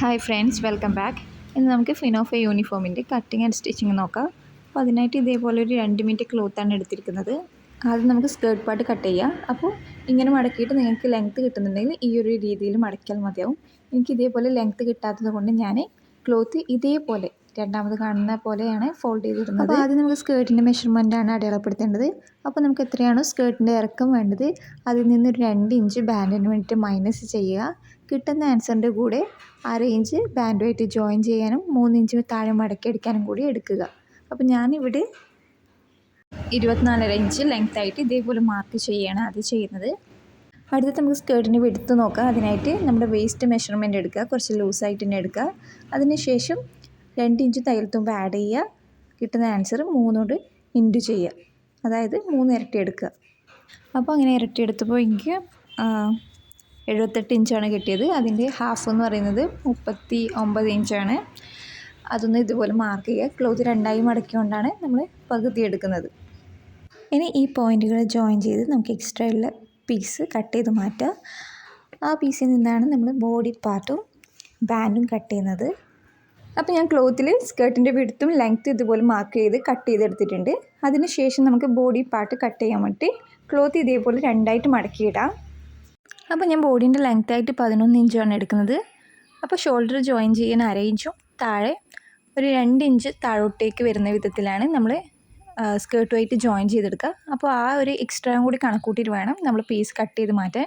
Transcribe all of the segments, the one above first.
Hi friends, welcome back. ഇന്ന് നമുക്ക് ഫിനോഫ യൂണിഫോമിൻ്റെ cutting and stitching നോക്കാം. അപ്പോൾ അതിനായിട്ട് ഇതേപോലെ ഒരു 2 മീറ്റർ ക്ലോത്താണ് എടുത്തിരിക്കുന്നത്. ആദ്യം നമുക്ക് സ്കേർട്ട് പാർട്ട് കട്ട് ചെയ്യാം. അപ്പോൾ ഇങ്ങനെ മടക്കിയിട്ട് നിങ്ങൾക്ക് ലെങ്ത്ത് കിട്ടുന്നുണ്ടെങ്കിൽ ഈ ഒരു രീതിയിൽ മടക്കിയാൽ മതിയാവും. എനിക്ക് ഇതേപോലെ ലെങ്ത്ത് കിട്ടാത്തത് കൊണ്ട് ഞാൻ ക്ലോത്ത് ഇതേപോലെ രണ്ടാമത് കാണുന്ന പോലെയാണ് ഫോൾഡ് ചെയ്തിടുന്നത്. അപ്പോൾ ആദ്യം നമുക്ക് സ്കേർട്ടിൻ്റെ മെഷർമെൻറ്റാണ് അടയാളപ്പെടുത്തേണ്ടത്. അപ്പോൾ നമുക്ക് എത്രയാണോ സ്കേർട്ടിൻ്റെ ഇറക്കം വേണ്ടത് അതിൽ നിന്നൊരു 2 ഇഞ്ച് ബാൻഡിന് വേണ്ടിയിട്ട് മൈനസ് ചെയ്യുക. കിട്ടുന്ന ആൻസറിൻ്റെ കൂടെ 1/2 ഇഞ്ച് ബാൻഡുമായിട്ട് ജോയിൻ ചെയ്യാനും 3 ഇഞ്ച് താഴെ മടക്കി അടിക്കാനും കൂടി എടുക്കുക. അപ്പോൾ ഞാനിവിടെ 24.5 ഇഞ്ച് ലെങ്ത്തായിട്ട് ഇതേപോലെ മാർക്ക് ചെയ്യുകയാണ് അത് ചെയ്യുന്നത്. അടുത്തത് നമുക്ക് സ്കേർട്ടിൻ്റെ വിഡ്ത്ത് നോക്കാം. അതിനായിട്ട് നമ്മുടെ വേസ്റ്റ് മെഷർമെൻറ്റ് എടുക്കുക, കുറച്ച് ലൂസായിട്ട് തന്നെ എടുക്കുക. അതിനുശേഷം 2 ഇഞ്ച് തയ്യൽ തുമ്പ് ആഡ് ചെയ്യുക. കിട്ടുന്ന ആൻസർ 3 ഇൻറ്റു ചെയ്യുക, അതായത് 3 ഇരട്ടി എടുക്കുക. അപ്പോൾ അങ്ങനെ ഇരട്ടി എടുത്തപ്പോൾ എനിക്ക് 78 ഇഞ്ചാണ് കിട്ടിയത്. അതിൻ്റെ ഹാഫ് എന്ന് പറയുന്നത് 39 ഇഞ്ചാണ്. അതൊന്ന് ഇതുപോലെ മാർക്ക് ചെയ്യുക. ക്ലോത്ത് 2ആയി മടക്കിക്കൊണ്ടാണ് നമ്മൾ പകുതി എടുക്കുന്നത്. ഇനി ഈ പോയിൻറ്റുകൾ ജോയിൻ ചെയ്ത് നമുക്ക് എക്സ്ട്രാ ഉള്ള പീസ് കട്ട് ചെയ്ത് മാറ്റുക. ആ പീസിൽ നിന്നാണ് നമ്മൾ ബോഡി പാർട്ടും ബാൻഡും കട്ട് ചെയ്യുന്നത്. അപ്പോൾ ഞാൻ ക്ലോത്തിൽ സ്കേർട്ടിൻ്റെ വിഡ്ത്തും ലെങ്ത്തും ഇതുപോലെ മാർക്ക് ചെയ്ത് കട്ട് ചെയ്തെടുത്തിട്ടുണ്ട്. അതിന് ശേഷം നമുക്ക് ബോഡി പാർട്ട് കട്ട് ചെയ്യാൻ വേണ്ടി ക്ലോത്ത് ഇതേപോലെ 2ആയിട്ട് മടക്കിയിടാം. അപ്പോൾ ഞാൻ ബോഡീൻ്റെ ലെങ്ത്തായിട്ട് 11 ഇഞ്ചാണ് എടുക്കുന്നത്. അപ്പോൾ ഷോൾഡർ ജോയിൻ ചെയ്യാൻ 1/2 ഇഞ്ചും താഴെ ഒരു 2 ഇഞ്ച് താഴോട്ടേക്ക് വരുന്ന വിധത്തിലാണ് നമ്മൾ സ്കേർട്ടുമായിട്ട് ജോയിൻ ചെയ്തെടുക്കുക. അപ്പോൾ ആ ഒരു എക്സ്ട്രായും കൂടി കണക്കൂട്ടിയിട്ട് വേണം നമ്മൾ പീസ് കട്ട് ചെയ്ത് മാറ്റാൻ.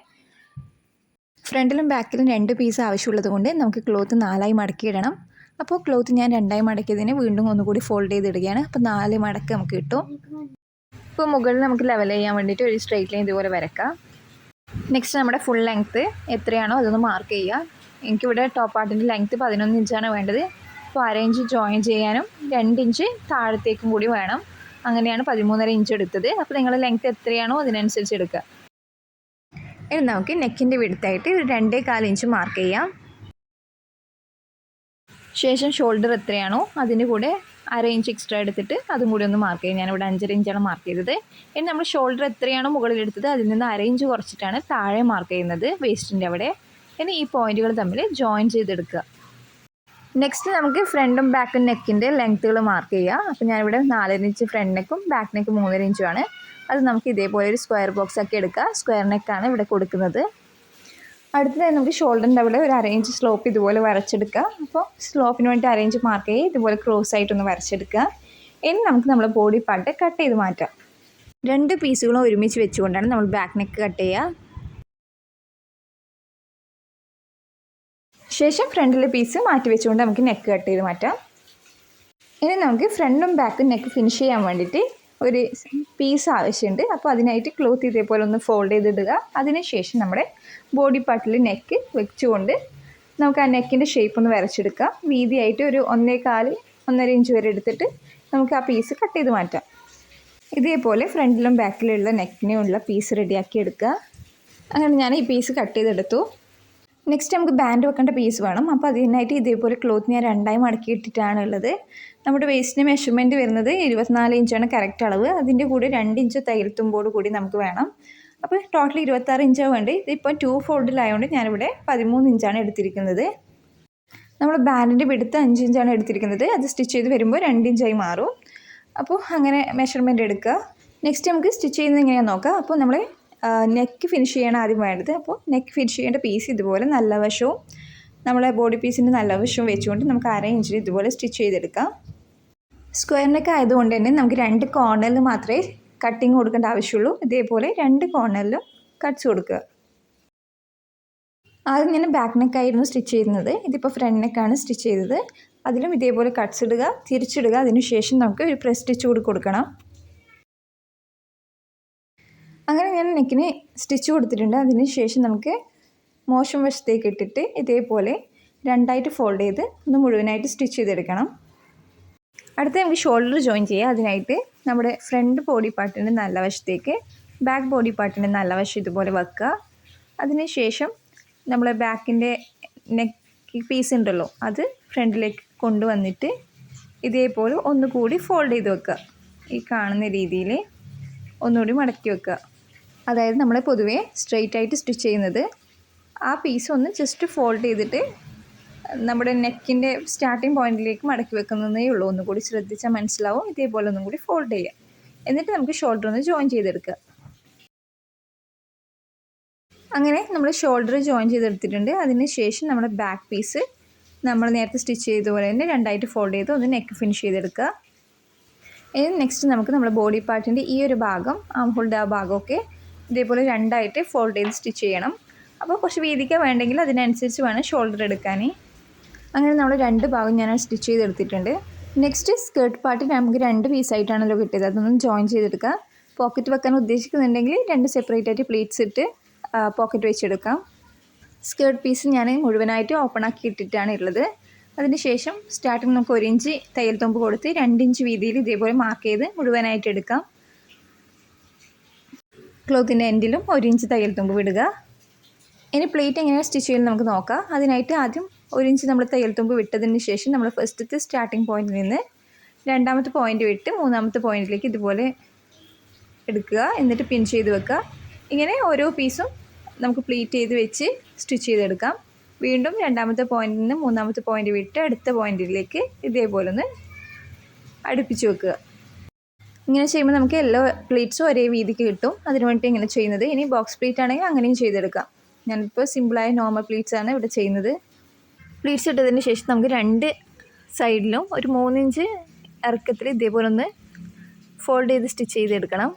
ഫ്രണ്ടിലും ബാക്കിലും 2 പീസ് ആവശ്യമുള്ളത് കൊണ്ട് നമുക്ക് ക്ലോത്ത് 4ആയി മടക്കിയിടണം. അപ്പോൾ ക്ലോത്ത് ഞാൻ 2ആയി മടക്കിയതിന് വീണ്ടും ഒന്നുകൂടി ഫോൾഡ് ചെയ്തിടുകയാണ്. അപ്പോൾ 4 മടക്ക് നമുക്ക് കിട്ടും. ഇപ്പോൾ മുകളിൽ നമുക്ക് ലെവൽ ചെയ്യാൻ വേണ്ടിയിട്ട് ഒരു സ്ട്രെയിറ്റ് ലൈൻ ഇതുപോലെ വരക്കാം. നെക്സ്റ്റ് നമ്മുടെ ഫുൾ ലെങ്ത്ത് എത്രയാണോ അതൊന്ന് മാർക്ക് ചെയ്യുക. എനിക്കിവിടെ ടോപ്പ് പാർട്ടിൻ്റെ ലെങ്ത്ത് 11 ഇഞ്ചാണ് വേണ്ടത്. അപ്പോൾ 1/2 ഇഞ്ച് ജോയിൻ ചെയ്യാനും 2 ഇഞ്ച് താഴത്തേക്കും കൂടി വേണം. അങ്ങനെയാണ് 13.5 ഇഞ്ച് എടുത്തത്. അപ്പോൾ നിങ്ങളുടെ ലെങ്ത്ത് എത്രയാണോ അതിനനുസരിച്ച് എടുക്കുക. ഇനി നമുക്ക് നെക്കിൻ്റെ വിഡ്ത്തായിട്ട് ഒരു 2.25 ഇഞ്ച് മാർക്ക് ചെയ്യാം. ശേഷം ഷോൾഡർ എത്രയാണോ അതിൻ്റെ കൂടെ 1/2 ഇഞ്ച് എക്സ്ട്രാ എടുത്തിട്ട് അതും കൂടി ഒന്ന് മാർക്ക് ചെയ്യും. ഞാനിവിടെ 5.5 ഇഞ്ചാണ് മാർക്ക് ചെയ്തത്. ഇനി നമ്മൾ ഷോൾഡർ എത്രയാണോ മുകളിലെടുത്തത് അതിൽ നിന്ന് 1/2 ഇഞ്ച് കുറച്ചിട്ടാണ് താഴെ മാർക്ക് ചെയ്യുന്നത്, വേസ്റ്റിൻ്റെ അവിടെ. ഇനി ഈ പോയിൻറ്റുകൾ തമ്മിൽ ജോയിൻ ചെയ്തെടുക്കുക. നെക്സ്റ്റ് നമുക്ക് ഫ്രണ്ടും ബാക്കും നെക്കിൻ്റെ ലെങ്ത്തുകൾ മാർക്ക് ചെയ്യുക. അപ്പോൾ ഞാനിവിടെ 4.5 ഇഞ്ച് ഫ്രണ്ട് നെക്കും ബാക്ക് നെക്ക് 3.5 ഇഞ്ചുമാണ്. അത് നമുക്ക് ഇതേപോലെ ഒരു സ്ക്വയർ ബോക്സ് ആക്കി എടുക്കുക. സ്ക്വയർ നെക്കാണ് ഇവിടെ കൊടുക്കുന്നത്. അടുത്തതായി നമുക്ക് ഷോൾഡറിൻ്റെ അവിടെ ഒരു 1/2 ഇഞ്ച് സ്ലോപ്പ് ഇതുപോലെ വരച്ചെടുക്കുക. അപ്പോൾ സ്ലോപ്പിന് വേണ്ടി 1/2 ഇഞ്ച് മാർക്ക് ചെയ്യുക, ഇതുപോലെ ക്രോസ് ആയിട്ടൊന്ന് വരച്ചെടുക്കുക. ഇനി നമുക്ക് നമ്മുടെ ബോഡി പാർട്ട് കട്ട് ചെയ്ത് മാറ്റാം. 2 പീസുകളും ഒരുമിച്ച് വെച്ചുകൊണ്ടാണ് നമ്മൾ ബാക്ക് നെക്ക് കട്ട് ചെയ്യുക. ശേഷം ഫ്രണ്ടിലെ പീസ് മാറ്റി വെച്ചുകൊണ്ട് നമുക്ക് നെക്ക് കട്ട് ചെയ്ത് മാറ്റാം. ഇനി നമുക്ക് ഫ്രണ്ടും ബാക്കും നെക്ക് ഫിനിഷ് ചെയ്യാൻ വേണ്ടിയിട്ട് ഒരു പീസ് ആവശ്യമുണ്ട്. അപ്പോൾ അതിനായിട്ട് ക്ലോത്ത് ഇതേപോലെ ഒന്ന് ഫോൾഡ് ചെയ്തിടുക. അതിനുശേഷം നമ്മുടെ ബോഡി പാർട്ടിൽ നെക്ക് വെച്ചുകൊണ്ട് നമുക്ക് ആ നെക്കിൻ്റെ ഷേപ്പ് ഒന്ന് വരച്ചെടുക്കാം. വീതിയായിട്ട് ഒരു 1.25-1.5 ഇഞ്ച് വരെ എടുത്തിട്ട് നമുക്ക് ആ പീസ് കട്ട് ചെയ്ത് മാറ്റാം. ഇതേപോലെ ഫ്രണ്ടിലും ബാക്കിലുള്ള നെക്കിനുള്ള പീസ് റെഡിയാക്കി എടുക്കുക. അങ്ങനെ ഞാൻ ഈ പീസ് കട്ട് ചെയ്തെടുത്തു. നെക്സ്റ്റ് നമുക്ക് ബാൻഡ് വെക്കേണ്ട പീസ് വേണം. അപ്പോൾ അതിനായിട്ട് ഇതേപോലെ ക്ലോത്ത് ഞാൻ 2ആയി മടക്കിയിട്ടിട്ടാണ് ഉള്ളത്. നമ്മുടെ വേസ്റ്റിന് മെഷർമെൻറ്റ് വരുന്നത് 24 ഇഞ്ചാണ് കറക്റ്റ് അളവ്. അതിൻ്റെ കൂടെ 2 ഇഞ്ച് തയ്യൽ തുമ്പോട് കൂടി നമുക്ക് വേണം. അപ്പോൾ ടോട്ടൽ 26 ഇഞ്ചാണ് വേണ്ടത്. ഇതിപ്പോൾ 2 ഫോൾഡിലായതുകൊണ്ട് ഞാനിവിടെ 13 ഇഞ്ചാണ് എടുത്തിരിക്കുന്നത്. നമ്മൾ ബാൻഡിൻ്റെ വിഡ്ത്ത് 5 ഇഞ്ചാണ് എടുത്തിരിക്കുന്നത്. അത് സ്റ്റിച്ച് ചെയ്ത് വരുമ്പോൾ 2 ഇഞ്ചായി മാറും. അപ്പോൾ അങ്ങനെ മെഷർമെൻറ്റ് എടുക്കുക. നെക്സ്റ്റ് നമുക്ക് സ്റ്റിച്ച് ചെയ്യുന്നത് എങ്ങനെയാണെന്ന് നോക്കാം. അപ്പോൾ നമ്മൾ നെക്ക് ഫിനിഷ് ചെയ്യണം ആദ്യം വേണ്ടത്. അപ്പോൾ നെക്ക് ഫിനിഷ് ചെയ്യേണ്ട പീസ് ഇതുപോലെ നല്ല വശവും നമ്മളെ ബോഡി പീസിൻ്റെ നല്ല വശവും വെച്ചുകൊണ്ട് നമുക്ക് 1/2 ഇഞ്ചിൽ ഇതുപോലെ സ്റ്റിച്ച് ചെയ്തെടുക്കാം. സ്ക്വയർ നെക്ക് ആയതുകൊണ്ട് തന്നെ നമുക്ക് 2 കോർണറിൽ മാത്രമേ കട്ടിങ് കൊടുക്കേണ്ട ആവശ്യമുള്ളൂ. ഇതേപോലെ 2 കോർണറിലും കട്ട്സ് കൊടുക്കുക. ആദ്യം ഞാൻ ബാക്ക് നെക്കായിരുന്നു സ്റ്റിച്ച് ചെയ്യുന്നത്. ഇതിപ്പോൾ ഫ്രണ്ട് നെക്കാണ് സ്റ്റിച്ച് ചെയ്തത്. അതിലും ഇതേപോലെ കട്ട്സ് ഇടുക, തിരിച്ചിടുക. അതിനുശേഷം നമുക്ക് ഒരു പ്രസ് സ്റ്റിച്ച് കൂടി കൊടുക്കണം. അങ്ങനെ ഞാൻ നെക്കിന് സ്റ്റിച്ച് കൊടുത്തിട്ടുണ്ട്. അതിന് ശേഷം നമുക്ക് മോശം വശത്തേക്ക് ഇട്ടിട്ട് ഇതേപോലെ 2ആയിട്ട് ഫോൾഡ് ചെയ്ത് ഒന്ന് മുഴുവനായിട്ട് സ്റ്റിച്ച് ചെയ്തെടുക്കണം. അടുത്ത നമുക്ക് ഷോൾഡർ ജോയിൻ ചെയ്യുക. അതിനായിട്ട് നമ്മുടെ ഫ്രണ്ട് ബോഡി പാർട്ടിൻ്റെ നല്ല വശത്തേക്ക് ബാക്ക് ബോഡി പാർട്ടിൻ്റെ നല്ല വശം ഇതുപോലെ വെക്കുക. അതിന് ശേഷം നമ്മളെ ബാക്കിൻ്റെ നെക്ക് പീസ് ഉണ്ടല്ലോ അത് ഫ്രണ്ടിലേക്ക് കൊണ്ടുവന്നിട്ട് ഇതേപോലെ ഒന്നുകൂടി ഫോൾഡ് ചെയ്ത് വെക്കുക. ഈ കാണുന്ന രീതിയിൽ ഒന്നുകൂടി മടക്കി വെക്കുക. അതായത് നമ്മൾ പൊതുവേ സ്ട്രെയിറ്റ് ആയിട്ട് സ്റ്റിച്ച് ചെയ്യുന്നത് ആ പീസ് ഒന്ന് ജസ്റ്റ് ഫോൾഡ് ചെയ്തിട്ട് നമ്മുടെ നെക്കിൻ്റെ സ്റ്റാർട്ടിങ് പോയിന്റിലേക്ക് മടക്കി വെക്കുന്നതേ ഉള്ളൂ. ഒന്നുകൂടി ശ്രദ്ധിച്ചാൽ മനസ്സിലാവും. ഇതേപോലെ ഒന്നും കൂടി ഫോൾഡ് ചെയ്യുക. എന്നിട്ട് നമുക്ക് ഷോൾഡർ ഒന്ന് ജോയിൻ ചെയ്തെടുക്കുക. അങ്ങനെ നമ്മൾ ഷോൾഡർ ജോയിൻ ചെയ്തെടുത്തിട്ടുണ്ട്. അതിന് ശേഷം നമ്മുടെ ബാക്ക് പീസ് നമ്മൾ നേരത്തെ സ്റ്റിച്ച് ചെയ്ത പോലെ തന്നെ രണ്ടായിട്ട് ഫോൾഡ് ചെയ്ത് ഒന്ന് നെക്ക് ഫിനിഷ് ചെയ്തെടുക്കുക. ഇനി നെക്സ്റ്റ് നമുക്ക് നമ്മുടെ ബോഡി പാർട്ടിൻ്റെ ഈ ഒരു ഭാഗം, ആം ഹോളിൻ്റെ ആ ഭാഗമൊക്കെ ഇതേപോലെ രണ്ടായിട്ട് ഫോൾഡ് ചെയ്ത് സ്റ്റിച്ച് ചെയ്യണം. അപ്പോൾ കുറച്ച് വീതിക്ക് വേണ്ടെങ്കിൽ അതിനനുസരിച്ച് വേണം ഷോൾഡർ എടുക്കാൻ. അങ്ങനെ നമ്മൾ രണ്ട് ഭാഗം ഞാൻ സ്റ്റിച്ച് ചെയ്തെടുത്തിട്ടുണ്ട്. നെക്സ്റ്റ് സ്കേർട്ട് പാർട്ട് നമുക്ക് രണ്ട് പീസായിട്ടാണല്ലോ കിട്ടിയത്. അതൊന്നും ജോയിൻ ചെയ്തെടുക്കുക. പോക്കറ്റ് വെക്കാൻ ഉദ്ദേശിക്കുന്നുണ്ടെങ്കിൽ രണ്ട് സെപ്പറേറ്റ് ആയിട്ട് പ്ലീറ്റ്സ് ഇട്ട് പോക്കറ്റ് വെച്ചെടുക്കാം. സ്കേർട്ട് പീസ് ഞാൻ മുഴുവനായിട്ട് ഓപ്പൺ ആക്കി ഇട്ടിട്ടാണ് ഉള്ളത്. അതിന് ശേഷം സ്റ്റാർട്ടിങ് നമുക്ക് 1 ഇഞ്ച് തയ്യൽ തുമ്പ് കൊടുത്ത് 2 ഇഞ്ച് വീതിയിൽ ഇതേപോലെ മാർക്ക് ചെയ്ത് മുഴുവനായിട്ട് എടുക്കാം. ക്ലോത്തിൻ്റെ എൻഡിലും 1 ഇഞ്ച് തയ്യൽ തുമ്പ് വിടുക. ഇനി പ്ലേറ്റ് എങ്ങനെയാണ് സ്റ്റിച്ച് ചെയ്യുന്നത് നമുക്ക് നോക്കാം. അതിനായിട്ട് ആദ്യം 1 ഇഞ്ച് നമ്മൾ തയ്യൽ തുമ്പ് വിട്ടതിന് ശേഷം നമ്മൾ ഫസ്റ്റത്തെ സ്റ്റാർട്ടിങ് പോയിന്റിൽ നിന്ന് രണ്ടാമത്തെ പോയിന്റ് വിട്ട് മൂന്നാമത്തെ പോയിന്റിലേക്ക് ഇതുപോലെ എടുക്കുക. എന്നിട്ട് പിൻ ചെയ്ത് വെക്കുക. ഇങ്ങനെ ഓരോ പീസും നമുക്ക് പ്ലീറ്റ് ചെയ്ത് വെച്ച് സ്റ്റിച്ച് ചെയ്തെടുക്കാം. വീണ്ടും രണ്ടാമത്തെ പോയിന്റിൽ നിന്ന് മൂന്നാമത്തെ പോയിന്റ് വിട്ട് അടുത്ത പോയിന്റിലേക്ക് ഇതേപോലെ ഒന്ന് അടുപ്പിച്ച് വെക്കുക. ഇങ്ങനെ ചെയ്യുമ്പോൾ നമുക്ക് എല്ലാ പ്ലീറ്റ്സും ഒരേ വീതിക്ക് കിട്ടും. അതിന് വേണ്ടി ഇങ്ങനെ ചെയ്യുന്നത്. ഇനി ബോക്സ് പ്ലീറ്റ് ആണെങ്കിൽ അങ്ങനെയും ചെയ്തെടുക്കാം. ഞാനിപ്പോൾ സിമ്പിളായ നോർമൽ പ്ലീറ്റ്സ് ആണ് ഇവിടെ ചെയ്യുന്നത്. പ്ലീറ്റ്സ് ഇട്ടതിന് ശേഷം നമുക്ക് രണ്ട് സൈഡിലും ഒരു 3 ഇഞ്ച് ഇറക്കത്തിൽ ഇതേപോലെ ഒന്ന് ഫോൾഡ് ചെയ്ത് സ്റ്റിച്ച് ചെയ്തെടുക്കണം.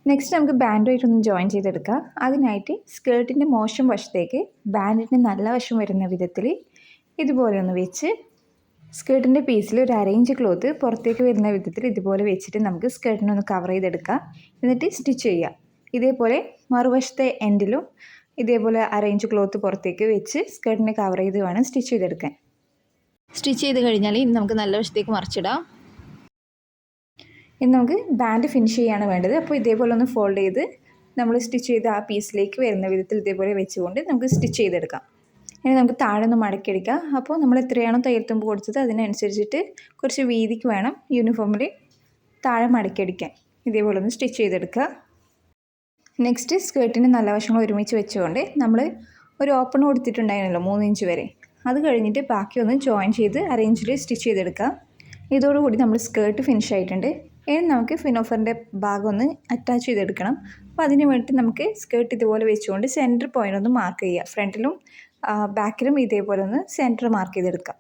നെക്സ്റ്റ് നമുക്ക് ബാൻഡുമായിട്ടൊന്ന് ജോയിൻ ചെയ്തെടുക്കാം. അതിനായിട്ട് സ്കേർട്ടിൻ്റെ മോശം വശത്തേക്ക് ബാൻഡിൻ്റെ നല്ല വശം വരുന്ന വിധത്തിൽ ഇതുപോലെ ഒന്ന് വെച്ച് സ്കേർട്ടിൻ്റെ പീസിൽ ഒരു 1/2 ഇഞ്ച് ക്ലോത്ത് പുറത്തേക്ക് വരുന്ന വിധത്തിൽ ഇതുപോലെ വെച്ചിട്ട് നമുക്ക് സ്കേർട്ടിനൊന്ന് കവർ ചെയ്തെടുക്കാം. എന്നിട്ട് സ്റ്റിച്ച് ചെയ്യുക. ഇതേപോലെ മറുവശത്തെ എൻഡിലും ഇതേപോലെ 1/2 ഇഞ്ച് ക്ലോത്ത് പുറത്തേക്ക് വെച്ച് സ്കേർട്ടിനെ കവർ ചെയ്ത് വേണം സ്റ്റിച്ച് ചെയ്തെടുക്കാൻ. സ്റ്റിച്ച് ചെയ്ത് കഴിഞ്ഞാൽ ഇനി നമുക്ക് നല്ല വശത്തേക്ക് മറിച്ചിടാം. ഇനി നമുക്ക് ബാൻഡ് ഫിനിഷ് ചെയ്യാണ് വേണ്ടത്. അപ്പോൾ ഇതേപോലെ ഒന്ന് ഫോൾഡ് ചെയ്ത് നമ്മൾ സ്റ്റിച്ച് ചെയ്ത് ആ പീസിലേക്ക് വരുന്ന വിധത്തിൽ ഇതേപോലെ വെച്ചുകൊണ്ട് നമുക്ക് സ്റ്റിച്ച് ചെയ്തെടുക്കാം. ഇനി നമുക്ക് താഴെ ഒന്ന് മടക്കിയെടുക്കാം. അപ്പോൾ നമ്മൾ എത്രയാണോ തയ്യൽ തുമ്പ് കൊടുത്തത് അതിനനുസരിച്ചിട്ട് കുറച്ച് വീതിക്ക് വേണം യൂണിഫോമിൽ താഴെ മടക്കിയടിക്കാൻ. ഇതേപോലെ ഒന്ന് സ്റ്റിച്ച് ചെയ്തെടുക്കുക. നെക്സ്റ്റ് സ്കേർട്ടിൻ്റെ നല്ല വശങ്ങൾ ഒരുമിച്ച് വെച്ചുകൊണ്ട് നമ്മൾ ഒരു ഓപ്പൺ കൊടുത്തിട്ടുണ്ടായിരുന്നല്ലോ 3 ഇഞ്ച് വരെ, അത് കഴിഞ്ഞിട്ട് ബാക്കി ഒന്ന് ജോയിൻ ചെയ്ത് അറേഞ്ചിൽ സ്റ്റിച്ച് ചെയ്തെടുക്കുക. ഇതോടുകൂടി നമ്മൾ സ്കേർട്ട് ഫിനിഷ് ആയിട്ടുണ്ട്. ഇനി നമുക്ക് ഫിനോഫറിൻ്റെ ഭാഗം ഒന്ന് അറ്റാച്ച് ചെയ്തെടുക്കണം. അപ്പോൾ അതിന് വേണ്ടി നമുക്ക് സ്കേർട്ട് ഇതുപോലെ വെച്ചുകൊണ്ട് സെൻറ്റർ പോയിൻ്റ് ഒന്ന് മാർക്ക് ചെയ്യുക. ഫ്രണ്ടിലും ബാക്കിലും ഇതേപോലെ ഒന്ന് സെൻറ്റർ മാർക്ക് ചെയ്തെടുക്കാം.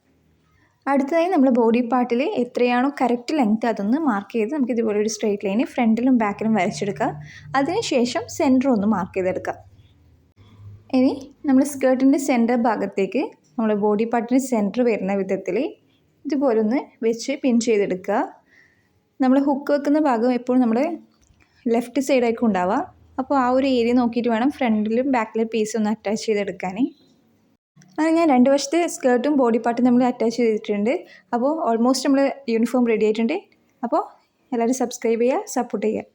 അടുത്തതായി നമ്മൾ ബോഡി പാർട്ടിൽ എത്രയാണോ കറക്റ്റ് ലെങ്ത്ത് അതൊന്ന് മാർക്ക് ചെയ്ത് നമുക്ക് ഇതുപോലെ ഒരു സ്ട്രെയിറ്റ് ലൈന് ഫ്രണ്ടിലും ബാക്കിലും വരച്ചെടുക്കുക. അതിനുശേഷം സെൻറ്റർ ഒന്ന് മാർക്ക് ചെയ്തെടുക്കുക. ഇനി നമ്മൾ സ്കേർട്ടിൻ്റെ സെൻറ്റർ ഭാഗത്തേക്ക് നമ്മൾ ബോഡി പാർട്ടിന് സെൻറ്റർ വരുന്ന വിധത്തിൽ ഇതുപോലെ ഒന്ന് വെച്ച് പിൻ ചെയ്തെടുക്കുക. നമ്മൾ ഹുക്ക് വെക്കുന്ന ഭാഗം എപ്പോഴും നമ്മൾ ലെഫ്റ്റ് സൈഡായിരിക്കും ഉണ്ടാവുക. അപ്പോൾ ആ ഒരു ഏരിയ നോക്കിയിട്ട് വേണം ഫ്രണ്ടിലും ബാക്കിലും പീസ് ഒന്ന് അറ്റാച്ച് ചെയ്തെടുക്കാൻ. അങ്ങനെ ഞാൻ രണ്ട് വശത്തെ സ്കേർട്ടും ബോഡി പാർട്ടും നമ്മൾ അറ്റാച്ച് ചെയ്തിട്ടുണ്ട്. അപ്പോൾ ഓൾമോസ്റ്റ് നമ്മൾ യൂണിഫോം റെഡി ആയിട്ടുണ്ട്. അപ്പോൾ എല്ലാവരും സബ്സ്ക്രൈബ് ചെയ്യുക, സപ്പോർട്ട് ചെയ്യുക.